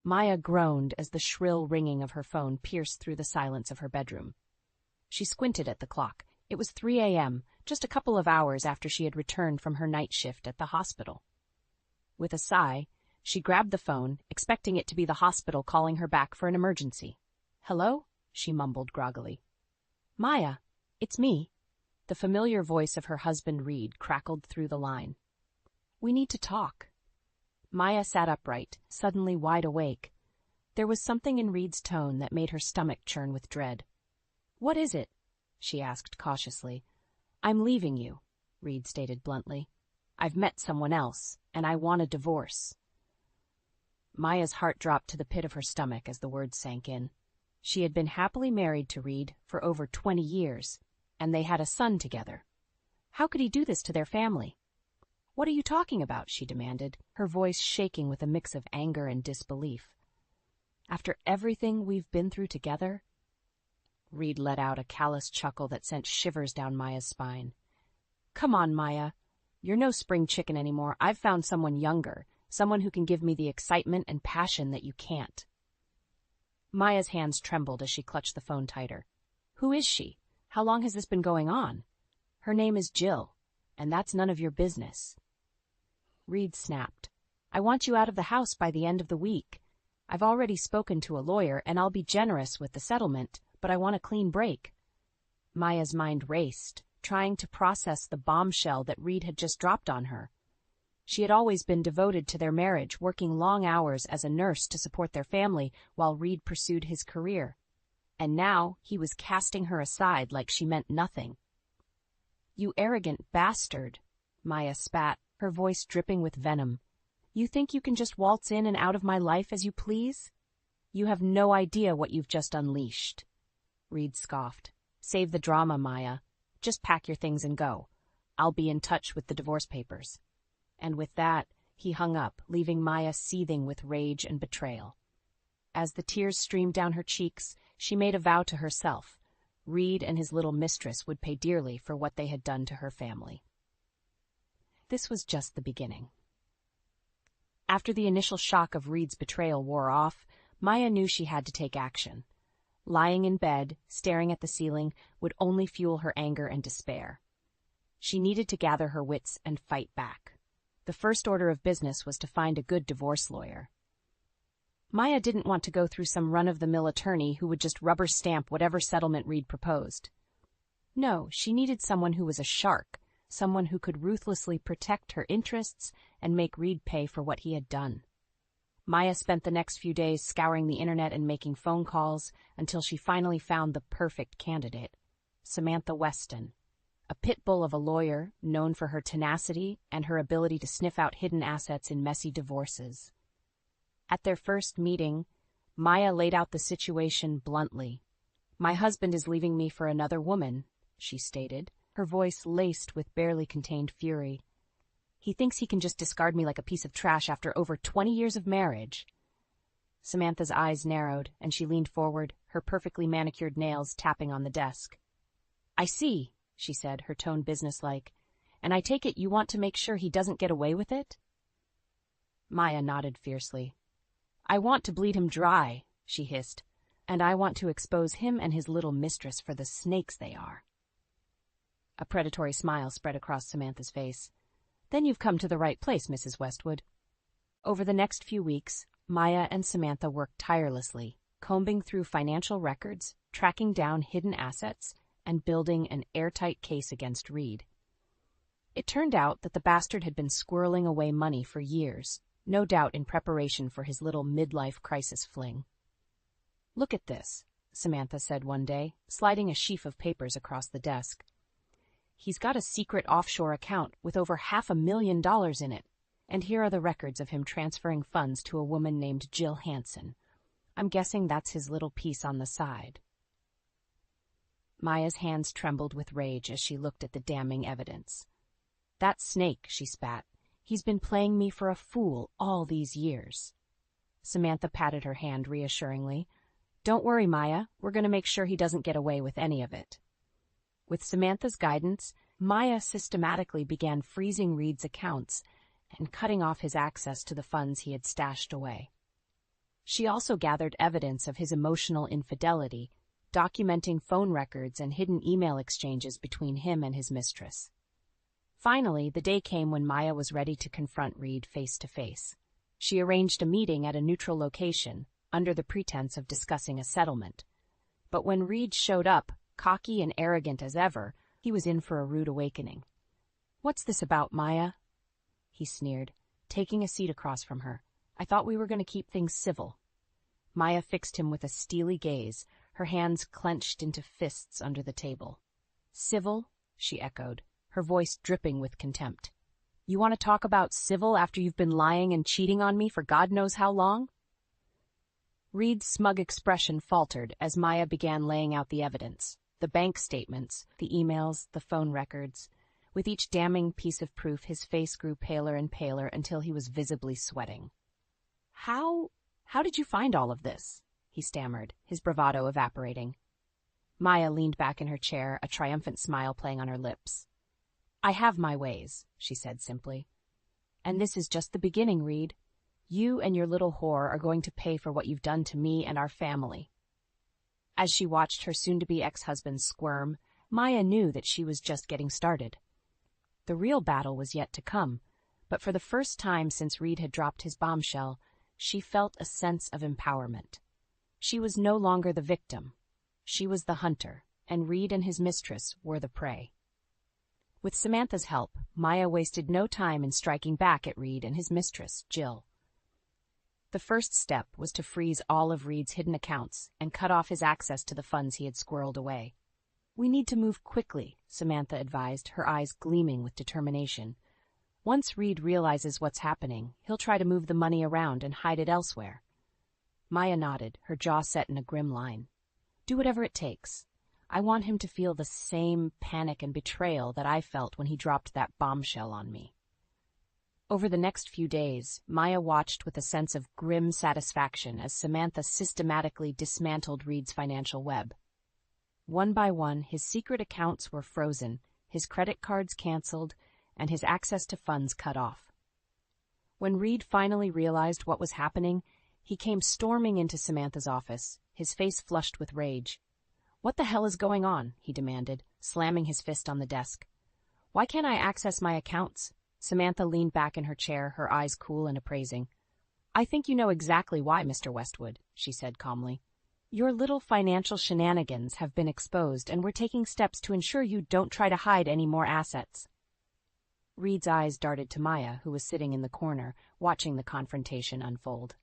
Maya groaned as the shrill ringing of her phone pierced through the silence of her bedroom. She squinted at the clock. It was 3 a.m., just a couple of hours after she had returned from her night shift at the hospital. With a sigh, she grabbed the phone, expecting it to be the hospital calling her back for an emergency. "Hello?" she mumbled groggily. "Maya, it's me." The familiar voice of her husband Reed crackled through the line. "We need to talk." Maya sat upright, suddenly wide awake. There was something in Reed's tone that made her stomach churn with dread. "What is it?" she asked cautiously. "I'm leaving you," Reed stated bluntly. "I've met someone else, and I want a divorce." Maya's heart dropped to the pit of her stomach as the words sank in. She had been happily married to Reed for over 20 years, and they had a son together. How could he do this to their family? "What are you talking about?" she demanded, her voice shaking with a mix of anger and disbelief. "After everything we've been through together?" Reed let out a callous chuckle that sent shivers down Maya's spine. "Come on, Maya. You're no spring chicken anymore. I've found someone younger, someone who can give me the excitement and passion that you can't." Maya's hands trembled as she clutched the phone tighter. "Who is she? How long has this been going on?" "Her name is Jill, and that's none of your business." Reed snapped. "I want you out of the house by the end of the week. I've already spoken to a lawyer, and I'll be generous with the settlement, but I want a clean break." Maya's mind raced, trying to process the bombshell that Reed had just dropped on her. She had always been devoted to their marriage, working long hours as a nurse to support their family while Reed pursued his career. And now he was casting her aside like she meant nothing. "You arrogant bastard," Maya spat, her voice dripping with venom. "You think you can just waltz in and out of my life as you please? You have no idea what you've just unleashed." Reed scoffed. "Save the drama, Maya. Just pack your things and go. I'll be in touch with the divorce papers." And with that, he hung up, leaving Maya seething with rage and betrayal. As the tears streamed down her cheeks, she made a vow to herself. Reed and his little mistress would pay dearly for what they had done to her family. This was just the beginning. After the initial shock of Reed's betrayal wore off, Maya knew she had to take action. Lying in bed, staring at the ceiling, would only fuel her anger and despair. She needed to gather her wits and fight back. The first order of business was to find a good divorce lawyer. Maya didn't want to go through some run-of-the-mill attorney who would just rubber stamp whatever settlement Reed proposed. No, she needed someone who was a shark, someone who could ruthlessly protect her interests and make Reed pay for what he had done. Maya spent the next few days scouring the internet and making phone calls until she finally found the perfect candidate, Samantha Weston, a pit bull of a lawyer known for her tenacity and her ability to sniff out hidden assets in messy divorces. At their first meeting, Maya laid out the situation bluntly. "My husband is leaving me for another woman," she stated, her voice laced with barely contained fury. "He thinks he can just discard me like a piece of trash after over 20 years of marriage." Samantha's eyes narrowed, and she leaned forward, her perfectly manicured nails tapping on the desk. "I see," she said, her tone businesslike. "And I take it you want to make sure he doesn't get away with it?" Maya nodded fiercely. "I want to bleed him dry," she hissed, "and I want to expose him and his little mistress for the snakes they are." A predatory smile spread across Samantha's face. "Then you've come to the right place, Mrs. Westwood." Over the next few weeks, Maya and Samantha worked tirelessly, combing through financial records, tracking down hidden assets, and building an airtight case against Reed. It turned out that the bastard had been squirreling away money for years, no doubt in preparation for his little midlife crisis fling. "Look at this," Samantha said one day, sliding a sheaf of papers across the desk. "He's got a secret offshore account with over $500,000 in it, and here are the records of him transferring funds to a woman named Jill Hansen. I'm guessing that's his little piece on the side." Maya's hands trembled with rage as she looked at the damning evidence. "That snake," she spat. "He's been playing me for a fool all these years." Samantha patted her hand reassuringly. "Don't worry, Maya. We're going to make sure he doesn't get away with any of it." With Samantha's guidance, Maya systematically began freezing Reed's accounts and cutting off his access to the funds he had stashed away. She also gathered evidence of his emotional infidelity, documenting phone records and hidden email exchanges between him and his mistress. Finally, the day came when Maya was ready to confront Reed face to face. She arranged a meeting at a neutral location, under the pretense of discussing a settlement. But when Reed showed up, cocky and arrogant as ever, he was in for a rude awakening. "What's this about, Maya?" he sneered, taking a seat across from her. "I thought we were going to keep things civil." Maya fixed him with a steely gaze, her hands clenched into fists under the table. "Civil?" she echoed, her voice dripping with contempt. "You want to talk about civil after you've been lying and cheating on me for God knows how long?" Reed's smug expression faltered as Maya began laying out the evidence, the bank statements, the emails, the phone records. With each damning piece of proof, his face grew paler and paler until he was visibly sweating. How did you find all of this?" he stammered, his bravado evaporating. Maya leaned back in her chair, a triumphant smile playing on her lips. "I have my ways," she said simply. "And this is just the beginning, Reed. You and your little whore are going to pay for what you've done to me and our family." As she watched her soon-to-be ex-husband squirm, Maya knew that she was just getting started. The real battle was yet to come, but for the first time since Reed had dropped his bombshell, she felt a sense of empowerment. She was no longer the victim. She was the hunter, and Reed and his mistress were the prey. With Samantha's help, Maya wasted no time in striking back at Reed and his mistress, Jill. The first step was to freeze all of Reed's hidden accounts and cut off his access to the funds he had squirreled away. "We need to move quickly," Samantha advised, her eyes gleaming with determination. "Once Reed realizes what's happening, he'll try to move the money around and hide it elsewhere." Maya nodded, her jaw set in a grim line. "Do whatever it takes. I want him to feel the same panic and betrayal that I felt when he dropped that bombshell on me." Over the next few days, Maya watched with a sense of grim satisfaction as Samantha systematically dismantled Reed's financial web. One by one, his secret accounts were frozen, his credit cards canceled, and his access to funds cut off. When Reed finally realized what was happening, he came storming into Samantha's office, his face flushed with rage. "What the hell is going on?" he demanded, slamming his fist on the desk. "Why can't I access my accounts?" Samantha leaned back in her chair, her eyes cool and appraising. "I think you know exactly why, Mr. Westwood," she said calmly. "Your little financial shenanigans have been exposed, and we're taking steps to ensure you don't try to hide any more assets." Reed's eyes darted to Maya, who was sitting in the corner, watching the confrontation unfold.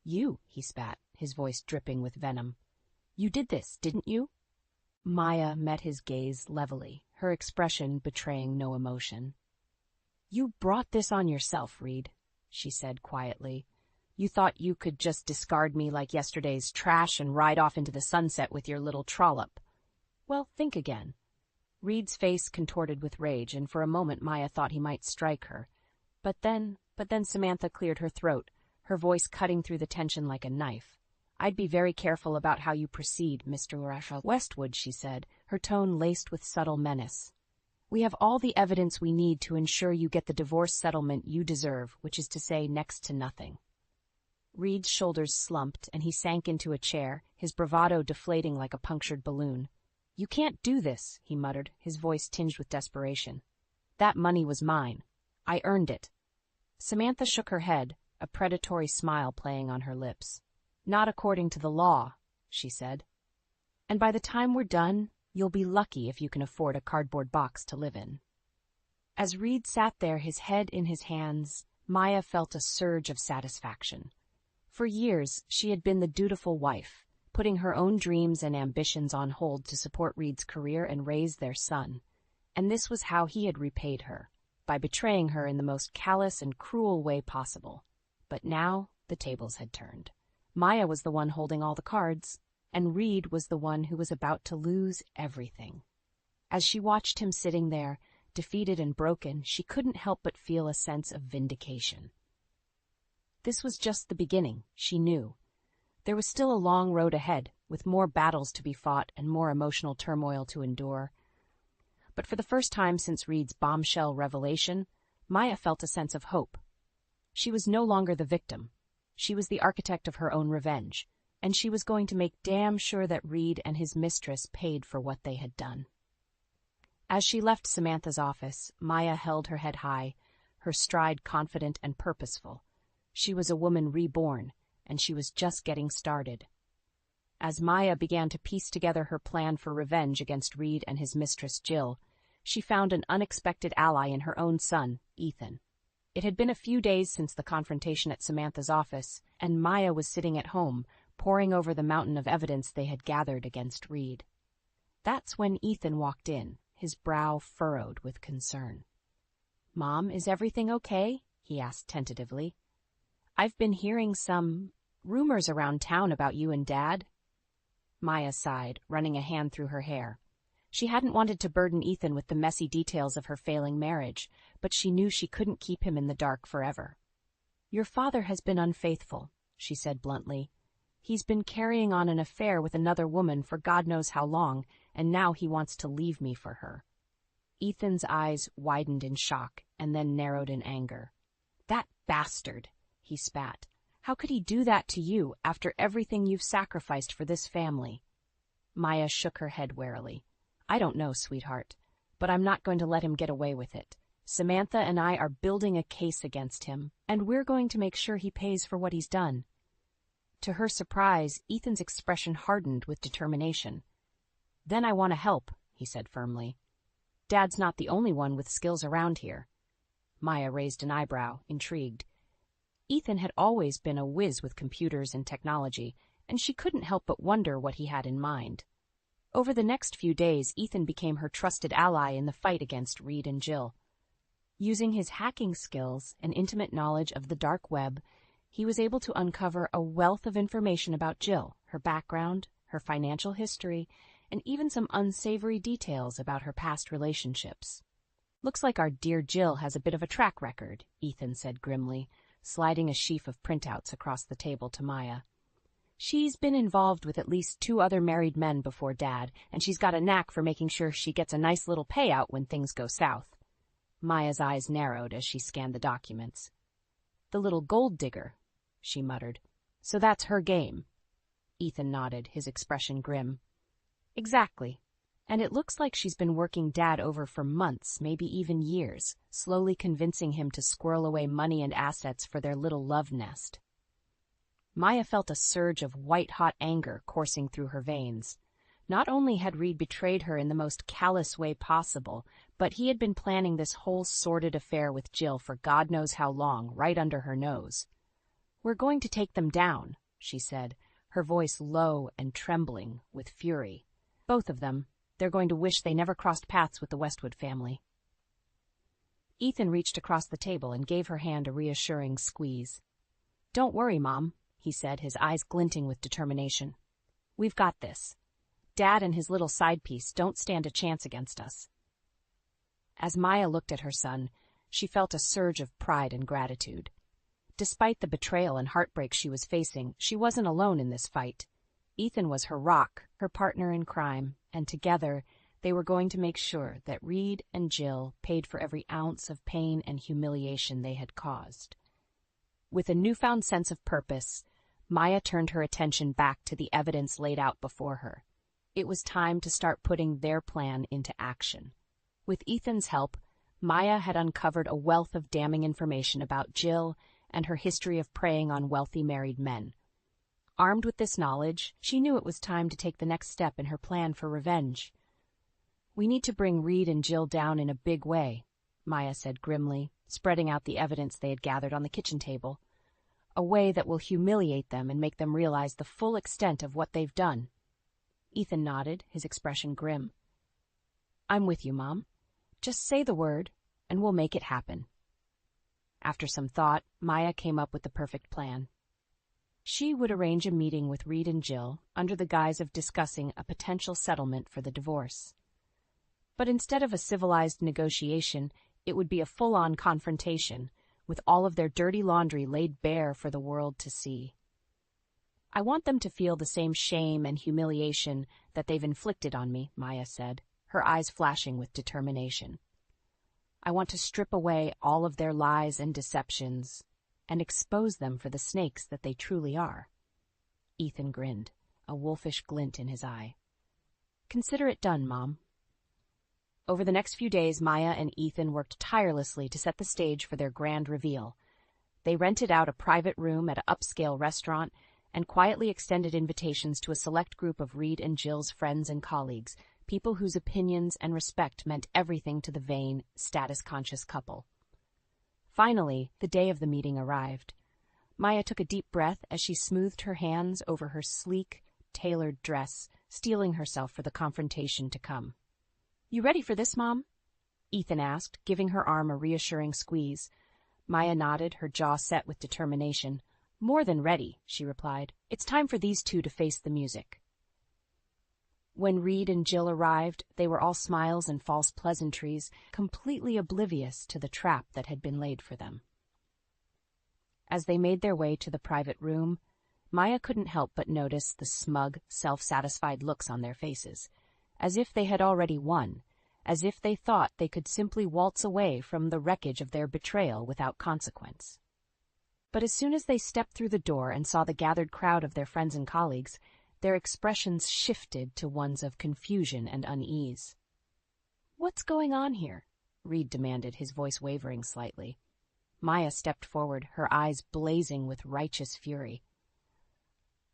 "You," he spat, his voice dripping with venom. "You did this, didn't you?" Maya met his gaze levelly, her expression betraying no emotion. "You brought this on yourself, Reed," she said quietly. "You thought you could just discard me like yesterday's trash and ride off into the sunset with your little trollop. Well, think again." Reed's face contorted with rage, and for a moment Maya thought he might strike her. But then Samantha cleared her throat, her voice cutting through the tension like a knife. "I'd be very careful about how you proceed, Mr. Westwood," she said, her tone laced with subtle menace. "We have all the evidence we need to ensure you get the divorce settlement you deserve, which is to say next to nothing." Reed's shoulders slumped, and he sank into a chair, his bravado deflating like a punctured balloon. "You can't do this," he muttered, his voice tinged with desperation. "That money was mine. I earned it." Samantha shook her head, a predatory smile playing on her lips. "Not according to the law," she said. "And by the time we're done, you'll be lucky if you can afford a cardboard box to live in." As Reed sat there, his head in his hands, Maya felt a surge of satisfaction. For years, she had been the dutiful wife, putting her own dreams and ambitions on hold to support Reed's career and raise their son. And this was how he had repaid her, by betraying her in the most callous and cruel way possible. But now, the tables had turned. Maya was the one holding all the cards, and Reed was the one who was about to lose everything. As she watched him sitting there, defeated and broken, she couldn't help but feel a sense of vindication. This was just the beginning, she knew. There was still a long road ahead, with more battles to be fought and more emotional turmoil to endure. But for the first time since Reed's bombshell revelation, Maya felt a sense of hope. She was no longer the victim. She was the architect of her own revenge, and she was going to make damn sure that Reed and his mistress paid for what they had done. As she left Samantha's office, Maya held her head high, her stride confident and purposeful. She was a woman reborn, and she was just getting started. As Maya began to piece together her plan for revenge against Reed and his mistress Jill, she found an unexpected ally in her own son, Ethan. It had been a few days since the confrontation at Samantha's office, and Maya was sitting at home, poring over the mountain of evidence they had gathered against Reed. That's when Ethan walked in, his brow furrowed with concern. "Mom, is everything okay?" he asked tentatively. "I've been hearing some rumors around town about you and Dad." Maya sighed, running a hand through her hair. She hadn't wanted to burden Ethan with the messy details of her failing marriage, but she knew she couldn't keep him in the dark forever. "Your father has been unfaithful," she said bluntly. "He's been carrying on an affair with another woman for God knows how long, and now he wants to leave me for her." Ethan's eyes widened in shock and then narrowed in anger. "That bastard!" he spat. "How could he do that to you after everything you've sacrificed for this family?" Maya shook her head warily. "I don't know, sweetheart, but I'm not going to let him get away with it. Samantha and I are building a case against him, and we're going to make sure he pays for what he's done." To her surprise, Ethan's expression hardened with determination. "Then I want to help," he said firmly. "Dad's not the only one with skills around here." Maya raised an eyebrow, intrigued. Ethan had always been a whiz with computers and technology, and she couldn't help but wonder what he had in mind. Over the next few days, Ethan became her trusted ally in the fight against Reed and Jill. Using his hacking skills and intimate knowledge of the dark web, he was able to uncover a wealth of information about Jill, her background, her financial history, and even some unsavory details about her past relationships. "Looks like our dear Jill has a bit of a track record," Ethan said grimly, sliding a sheaf of printouts across the table to Maya. "She's been involved with at least 2 other married men before Dad, and she's got a knack for making sure she gets a nice little payout when things go south." Maya's eyes narrowed as she scanned the documents. "The little gold digger," she muttered. "So that's her game." Ethan nodded, his expression grim. "Exactly. And it looks like she's been working Dad over for months, maybe even years, slowly convincing him to squirrel away money and assets for their little love nest." Maya felt a surge of white-hot anger coursing through her veins. Not only had Reed betrayed her in the most callous way possible, but he had been planning this whole sordid affair with Jill for God knows how long, right under her nose. "We're going to take them down," she said, her voice low and trembling with fury. "Both of them. They're going to wish they never crossed paths with the Westwood family." Ethan reached across the table and gave her hand a reassuring squeeze. "Don't worry, Mom," he said, his eyes glinting with determination. "We've got this. Dad and his little side piece don't stand a chance against us." As Maya looked at her son, she felt a surge of pride and gratitude. Despite the betrayal and heartbreak she was facing, she wasn't alone in this fight. Ethan was her rock, her partner in crime, and together they were going to make sure that Reed and Jill paid for every ounce of pain and humiliation they had caused. With a newfound sense of purpose, Maya turned her attention back to the evidence laid out before her. It was time to start putting their plan into action. With Ethan's help, Maya had uncovered a wealth of damning information about Jill and her history of preying on wealthy married men. Armed with this knowledge, she knew it was time to take the next step in her plan for revenge. "We need to bring Reed and Jill down in a big way," Maya said grimly, spreading out the evidence they had gathered on the kitchen table. "A way that will humiliate them and make them realize the full extent of what they've done." Ethan nodded, his expression grim. "I'm with you, Mom. Just say the word, and we'll make it happen." After some thought, Maya came up with the perfect plan. She would arrange a meeting with Reed and Jill under the guise of discussing a potential settlement for the divorce. But instead of a civilized negotiation, it would be a full-on confrontation, with all of their dirty laundry laid bare for the world to see. "I want them to feel the same shame and humiliation that they've inflicted on me," Maya said, her eyes flashing with determination. "I want to strip away all of their lies and deceptions, and expose them for the snakes that they truly are. Ethan grinned, a wolfish glint in his eye. Consider it done, Mom. Over the next few days, Maya and Ethan worked tirelessly to set the stage for their grand reveal. They rented out a private room at an upscale restaurant and quietly extended invitations to a select group of Reed and Jill's friends and colleagues, people whose opinions and respect meant everything to the vain, status-conscious couple. Finally, the day of the meeting arrived. Maya took a deep breath as she smoothed her hands over her sleek, tailored dress, steeling herself for the confrontation to come. "You ready for this, Mom?" Ethan asked, giving her arm a reassuring squeeze. Maya nodded, her jaw set with determination. "More than ready," she replied. "It's time for these two to face the music." When Reed and Jill arrived, they were all smiles and false pleasantries, completely oblivious to the trap that had been laid for them. As they made their way to the private room, Maya couldn't help but notice the smug, self-satisfied looks on their faces, as if they had already won, as if they thought they could simply waltz away from the wreckage of their betrayal without consequence. But as soon as they stepped through the door and saw the gathered crowd of their friends and colleagues, their expressions shifted to ones of confusion and unease. "What's going on here?" Reed demanded, his voice wavering slightly. Maya stepped forward, her eyes blazing with righteous fury.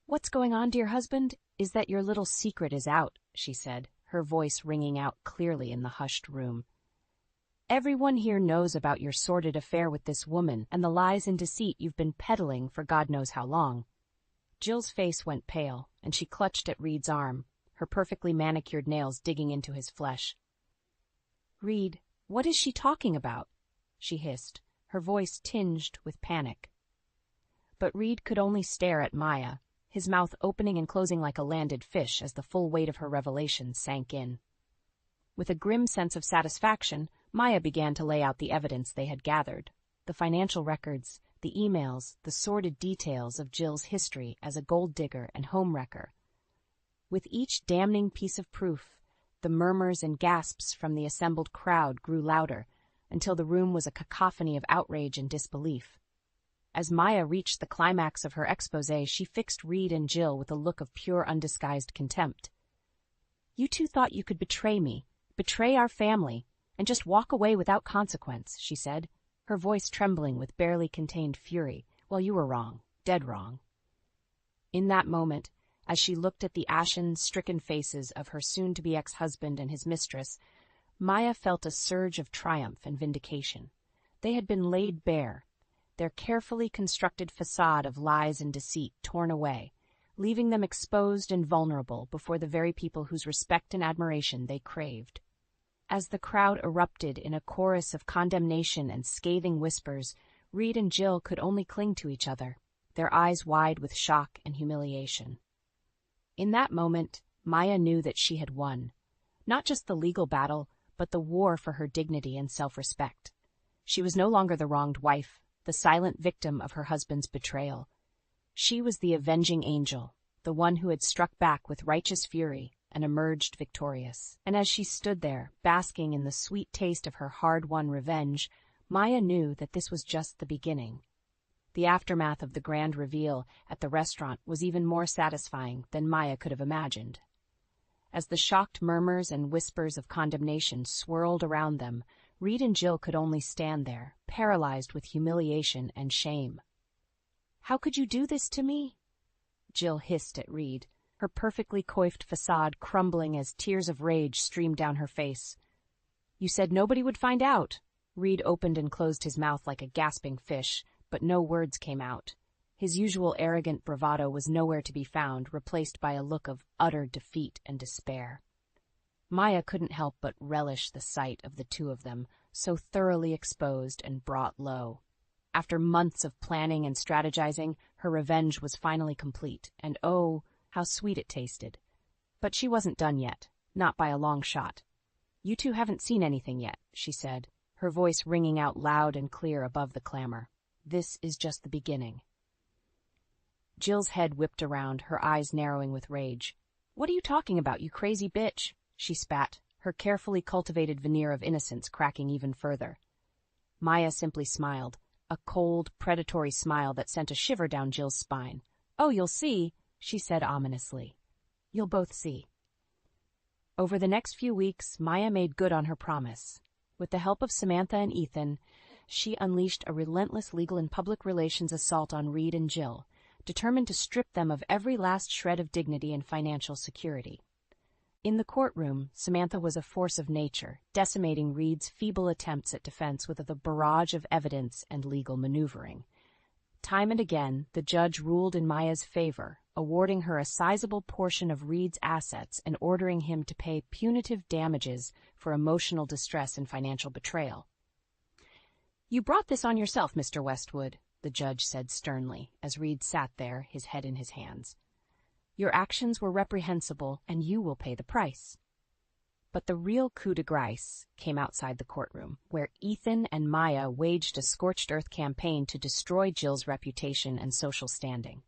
"What's going on, dear husband, is that your little secret is out," she said, her voice ringing out clearly in the hushed room. "Everyone here knows about your sordid affair with this woman and the lies and deceit you've been peddling for God knows how long." Jill's face went pale, and she clutched at Reed's arm, her perfectly manicured nails digging into his flesh. "Reed, what is she talking about?" she hissed, her voice tinged with panic. But Reed could only stare at Maya, his mouth opening and closing like a landed fish as the full weight of her revelation sank in. With a grim sense of satisfaction, Maya began to lay out the evidence they had gathered, the financial records, the emails, the sordid details of Jill's history as a gold digger and home wrecker. With each damning piece of proof, the murmurs and gasps from the assembled crowd grew louder, until the room was a cacophony of outrage and disbelief. As Maya reached the climax of her exposé, she fixed Reed and Jill with a look of pure undisguised contempt. "You two thought you could betray me, betray our family, and just walk away without consequence," she said, her voice trembling with barely contained fury. "Well, you were wrong, dead wrong." In that moment, as she looked at the ashen-stricken faces of her soon-to-be ex-husband and his mistress, Maya felt a surge of triumph and vindication. They had been laid bare, their carefully constructed facade of lies and deceit torn away, leaving them exposed and vulnerable before the very people whose respect and admiration they craved. As the crowd erupted in a chorus of condemnation and scathing whispers, Reed and Jill could only cling to each other, their eyes wide with shock and humiliation. In that moment, Maya knew that she had won, not just the legal battle, but the war for her dignity and self-respect. She was no longer the wronged wife, the silent victim of her husband's betrayal. She was the avenging angel, the one who had struck back with righteous fury and emerged victorious. And as she stood there, basking in the sweet taste of her hard-won revenge, Maya knew that this was just the beginning. The aftermath of the grand reveal at the restaurant was even more satisfying than Maya could have imagined. As the shocked murmurs and whispers of condemnation swirled around them, Reed and Jill could only stand there, paralyzed with humiliation and shame. "How could you do this to me?" Jill hissed at Reed, her perfectly coiffed facade crumbling as tears of rage streamed down her face. "You said nobody would find out." Reed opened and closed his mouth like a gasping fish, but no words came out. His usual arrogant bravado was nowhere to be found, replaced by a look of utter defeat and despair. Maya couldn't help but relish the sight of the two of them, so thoroughly exposed and brought low. After months of planning and strategizing, her revenge was finally complete, and oh, how sweet it tasted. But she wasn't done yet, not by a long shot. "You two haven't seen anything yet," she said, her voice ringing out loud and clear above the clamor. "This is just the beginning." Jill's head whipped around, her eyes narrowing with rage. "What are you talking about, you crazy bitch?" she spat, her carefully cultivated veneer of innocence cracking even further. Maya simply smiled, a cold, predatory smile that sent a shiver down Jill's spine. "Oh, you'll see," she said ominously. "You'll both see." Over the next few weeks, Maya made good on her promise. With the help of Samantha and Ethan, she unleashed a relentless legal and public relations assault on Reed and Jill, determined to strip them of every last shred of dignity and financial security. In the courtroom, Samantha was a force of nature, decimating Reed's feeble attempts at defense with a barrage of evidence and legal maneuvering. Time and again, the judge ruled in Maya's favor, awarding her a sizable portion of Reed's assets and ordering him to pay punitive damages for emotional distress and financial betrayal. "You brought this on yourself, Mr. Westwood," the judge said sternly, as Reed sat there, his head in his hands. "Your actions were reprehensible, and you will pay the price." But the real coup de grace came outside the courtroom, where Ethan and Maya waged a scorched-earth campaign to destroy Jill's reputation and social standing.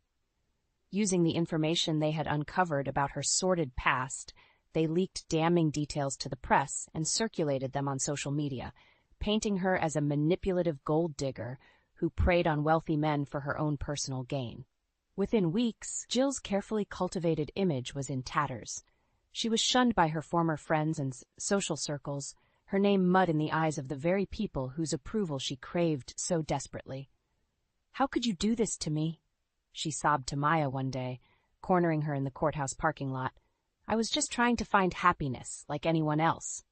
Using the information they had uncovered about her sordid past, they leaked damning details to the press and circulated them on social media, painting her as a manipulative gold digger who preyed on wealthy men for her own personal gain. Within weeks, Jill's carefully cultivated image was in tatters. She was shunned by her former friends and social circles, her name mud in the eyes of the very people whose approval she craved so desperately. "How could you do this to me?" she sobbed to Maya one day, cornering her in the courthouse parking lot. "I was just trying to find happiness, like anyone else."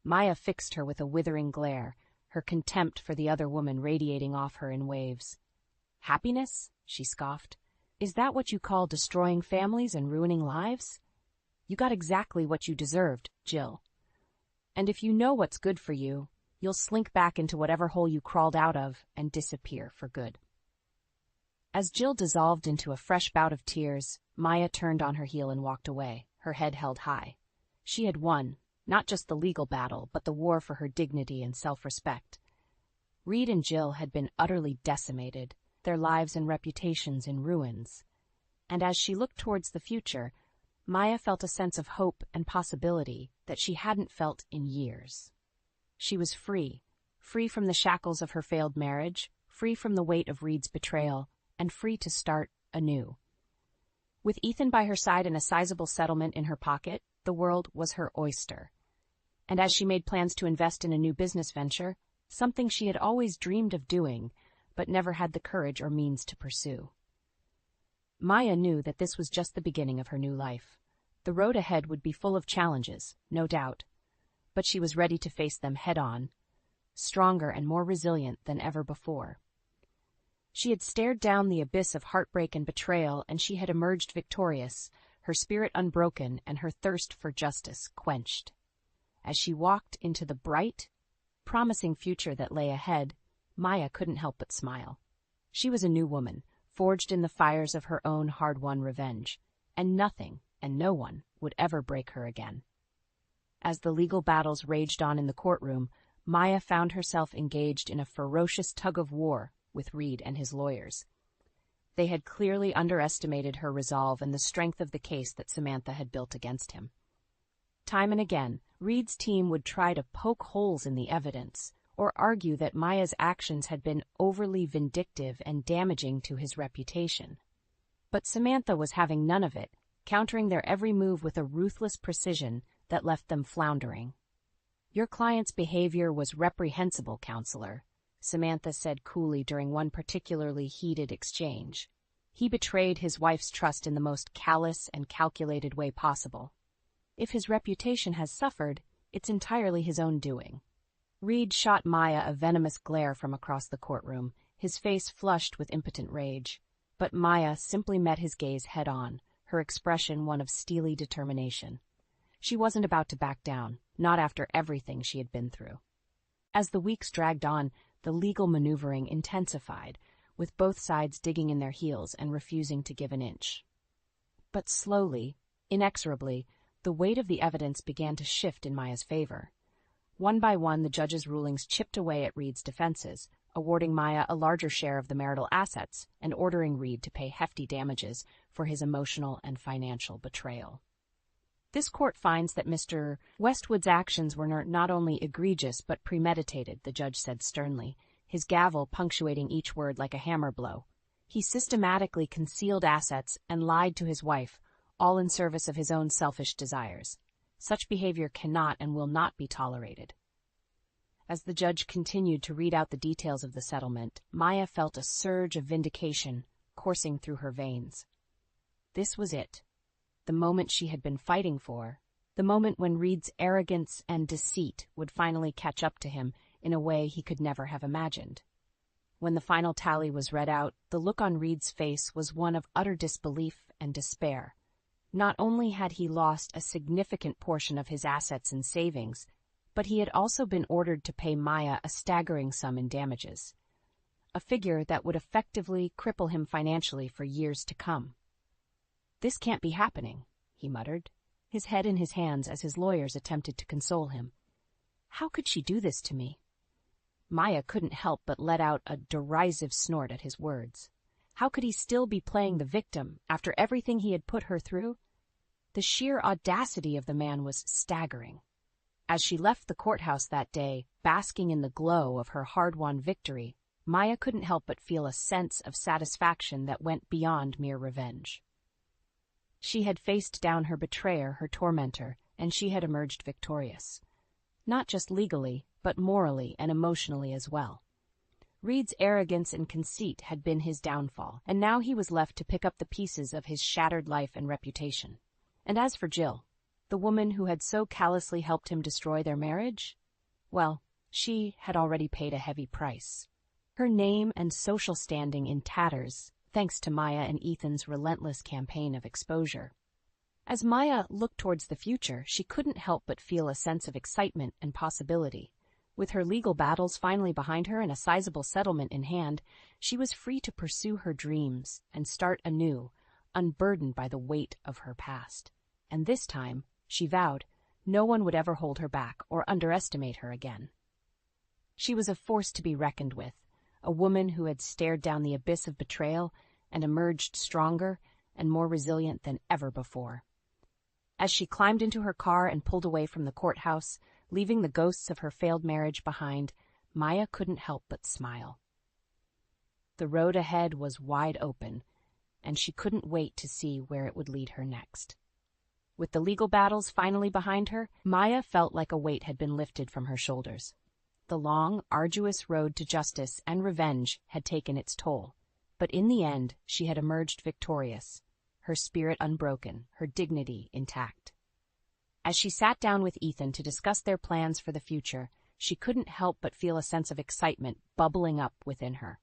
Maya fixed her with a withering glare, her contempt for the other woman radiating off her in waves. "Happiness?" she scoffed. "Is that what you call destroying families and ruining lives? You got exactly what you deserved, Jill. And if you know what's good for you, you'll slink back into whatever hole you crawled out of and disappear for good." As Jill dissolved into a fresh bout of tears, Maya turned on her heel and walked away, her head held high. She had won, not just the legal battle, but the war for her dignity and self-respect. Reed and Jill had been utterly decimated, their lives and reputations in ruins. And as she looked towards the future, Maya felt a sense of hope and possibility that she hadn't felt in years. She was free from the shackles of her failed marriage, free from the weight of Reed's betrayal, and free to start anew. With Ethan by her side and a sizable settlement in her pocket, the world was her oyster. And as she made plans to invest in a new business venture, something she had always dreamed of doing, but never had the courage or means to pursue. Maya knew that this was just the beginning of her new life. The road ahead would be full of challenges, no doubt, but she was ready to face them head-on, stronger and more resilient than ever before. She had stared down the abyss of heartbreak and betrayal, and she had emerged victorious, her spirit unbroken and her thirst for justice quenched. As she walked into the bright, promising future that lay ahead, Maya couldn't help but smile. She was a new woman, forged in the fires of her own hard-won revenge, and nothing and no one would ever break her again. As the legal battles raged on in the courtroom, Maya found herself engaged in a ferocious tug-of-war with Reed and his lawyers. They had clearly underestimated her resolve and the strength of the case that Samantha had built against him. Time and again, Reed's team would try to poke holes in the evidence, or argue that Maya's actions had been overly vindictive and damaging to his reputation. But Samantha was having none of it, countering their every move with a ruthless precision that left them floundering. "Your client's behavior was reprehensible, counselor," Samantha said coolly during one particularly heated exchange. "He betrayed his wife's trust in the most callous and calculated way possible. If his reputation has suffered, it's entirely his own doing." Reed shot Maya a venomous glare from across the courtroom, his face flushed with impotent rage. But Maya simply met his gaze head-on, her expression one of steely determination. She wasn't about to back down, not after everything she had been through. As the weeks dragged on, the legal maneuvering intensified, with both sides digging in their heels and refusing to give an inch. But slowly, inexorably, the weight of the evidence began to shift in Maya's favor. One by one, the judge's rulings chipped away at Reed's defenses, awarding Maya a larger share of the marital assets and ordering Reed to pay hefty damages for his emotional and financial betrayal. "This court finds that Mr. Westwood's actions were not only egregious but premeditated," the judge said sternly, his gavel punctuating each word like a hammer blow. He systematically concealed assets and lied to his wife, all in service of his own selfish desires. Such behavior cannot and will not be tolerated. As the judge continued to read out the details of the settlement, Maya felt a surge of vindication coursing through her veins. This was it, the moment she had been fighting for, the moment when Reed's arrogance and deceit would finally catch up to him in a way he could never have imagined. When the final tally was read out, the look on Reed's face was one of utter disbelief and despair. Not only had he lost a significant portion of his assets and savings, but he had also been ordered to pay Maya a staggering sum in damages, a figure that would effectively cripple him financially for years to come. "This can't be happening," he muttered, his head in his hands as his lawyers attempted to console him. "How could she do this to me?" Maya couldn't help but let out a derisive snort at his words. How could he still be playing the victim after everything he had put her through? The sheer audacity of the man was staggering. As she left the courthouse that day, basking in the glow of her hard-won victory, Maya couldn't help but feel a sense of satisfaction that went beyond mere revenge. She had faced down her betrayer, her tormentor, and she had emerged victorious. Not just legally, but morally and emotionally as well. Reed's arrogance and conceit had been his downfall, and now he was left to pick up the pieces of his shattered life and reputation. And as for Jill, the woman who had so callously helped him destroy their marriage, well, she had already paid a heavy price. Her name and social standing in tatters, thanks to Maya and Ethan's relentless campaign of exposure. As Maya looked towards the future, she couldn't help but feel a sense of excitement and possibility. With her legal battles finally behind her and a sizable settlement in hand, she was free to pursue her dreams and start anew, unburdened by the weight of her past. And this time, she vowed, no one would ever hold her back or underestimate her again. She was a force to be reckoned with, a woman who had stared down the abyss of betrayal and emerged stronger and more resilient than ever before. As she climbed into her car and pulled away from the courthouse, leaving the ghosts of her failed marriage behind, Maya couldn't help but smile. The road ahead was wide open, and she couldn't wait to see where it would lead her next. With the legal battles finally behind her, Maya felt like a weight had been lifted from her shoulders. The long, arduous road to justice and revenge had taken its toll, but in the end she had emerged victorious, her spirit unbroken, her dignity intact. As she sat down with Ethan to discuss their plans for the future, she couldn't help but feel a sense of excitement bubbling up within her.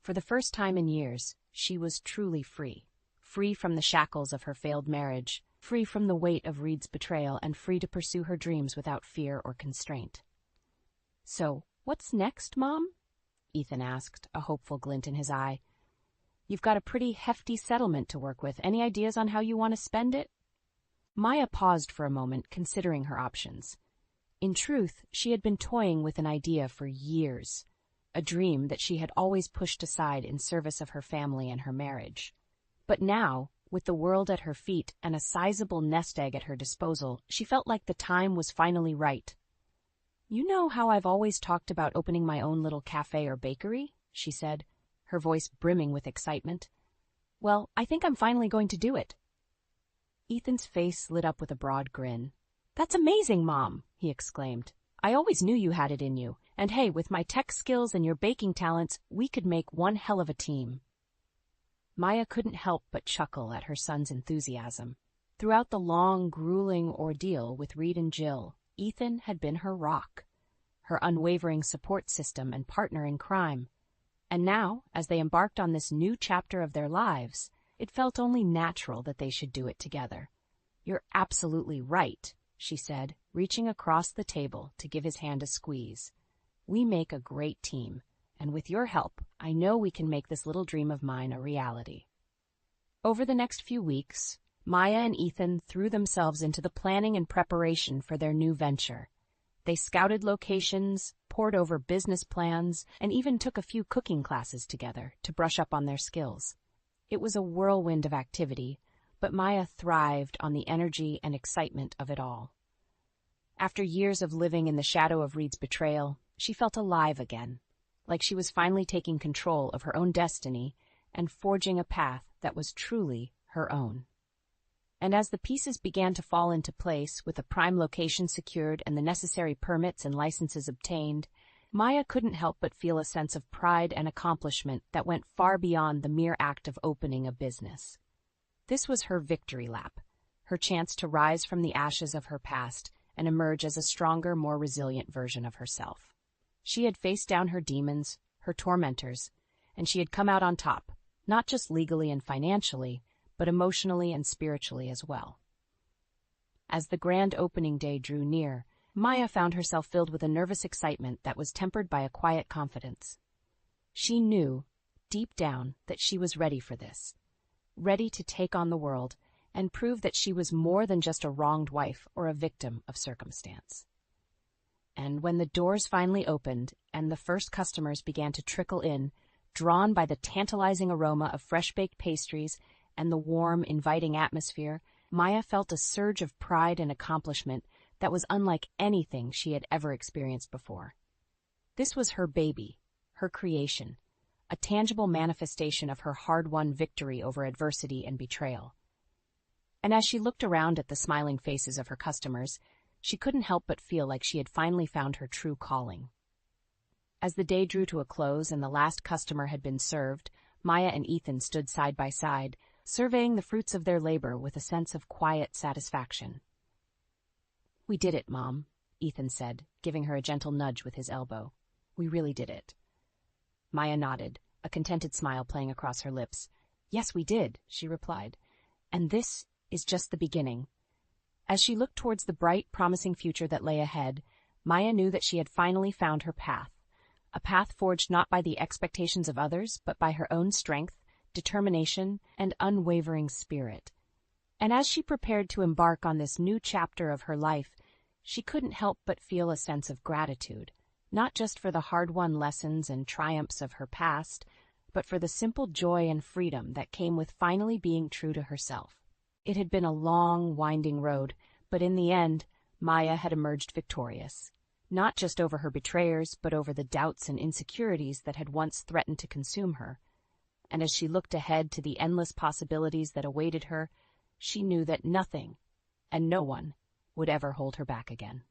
For the first time in years, she was truly free, free from the shackles of her failed marriage, free from the weight of Reed's betrayal, and free to pursue her dreams without fear or constraint. "So, what's next, Mom?" Ethan asked, a hopeful glint in his eye. "You've got a pretty hefty settlement to work with. Any ideas on how you want to spend it?" Maya paused for a moment, considering her options. In truth, she had been toying with an idea for years, a dream that she had always pushed aside in service of her family and her marriage. But now, with the world at her feet and a sizable nest egg at her disposal, she felt like the time was finally right. "You know how I've always talked about opening my own little cafe or bakery?" she said, her voice brimming with excitement. "Well, I think I'm finally going to do it." Ethan's face lit up with a broad grin. "That's amazing, Mom!" he exclaimed. "I always knew you had it in you, and hey, with my tech skills and your baking talents, we could make one hell of a team." Maya couldn't help but chuckle at her son's enthusiasm. Throughout the long, grueling ordeal with Reed and Jill, Ethan had been her rock, her unwavering support system and partner in crime. And now, as they embarked on this new chapter of their lives, it felt only natural that they should do it together. "You're absolutely right," she said, reaching across the table to give his hand a squeeze. "We make a great team, and with your help, I know we can make this little dream of mine a reality." Over the next few weeks, Maya and Ethan threw themselves into the planning and preparation for their new venture. They scouted locations, pored over business plans, and even took a few cooking classes together to brush up on their skills. It was a whirlwind of activity, but Maya thrived on the energy and excitement of it all. After years of living in the shadow of Reed's betrayal, she felt alive again, like she was finally taking control of her own destiny and forging a path that was truly her own. And as the pieces began to fall into place, with a prime location secured and the necessary permits and licenses obtained, Maya couldn't help but feel a sense of pride and accomplishment that went far beyond the mere act of opening a business. This was her victory lap, her chance to rise from the ashes of her past and emerge as a stronger, more resilient version of herself. She had faced down her demons, her tormentors, and she had come out on top, not just legally and financially, but emotionally and spiritually as well. As the grand opening day drew near, Maya found herself filled with a nervous excitement that was tempered by a quiet confidence. She knew, deep down, that she was ready for this, ready to take on the world and prove that she was more than just a wronged wife or a victim of circumstance. And when the doors finally opened and the first customers began to trickle in, drawn by the tantalizing aroma of fresh-baked pastries and the warm, inviting atmosphere, Maya felt a surge of pride and accomplishment that was unlike anything she had ever experienced before. This was her baby, her creation, a tangible manifestation of her hard-won victory over adversity and betrayal. And as she looked around at the smiling faces of her customers, she couldn't help but feel like she had finally found her true calling. As the day drew to a close and the last customer had been served, Maya and Ethan stood side by side, surveying the fruits of their labor with a sense of quiet satisfaction. "We did it, Mom," Ethan said, giving her a gentle nudge with his elbow. "We really did it." Maya nodded, a contented smile playing across her lips. "Yes, we did," she replied. "And this is just the beginning." As she looked towards the bright, promising future that lay ahead, Maya knew that she had finally found her path, a path forged not by the expectations of others, but by her own strength, determination, and unwavering spirit. And as she prepared to embark on this new chapter of her life, she couldn't help but feel a sense of gratitude, not just for the hard-won lessons and triumphs of her past, but for the simple joy and freedom that came with finally being true to herself. It had been a long, winding road, but in the end, Maya had emerged victorious, not just over her betrayers, but over the doubts and insecurities that had once threatened to consume her. And as she looked ahead to the endless possibilities that awaited her, she knew that nothing and no one would ever hold her back again.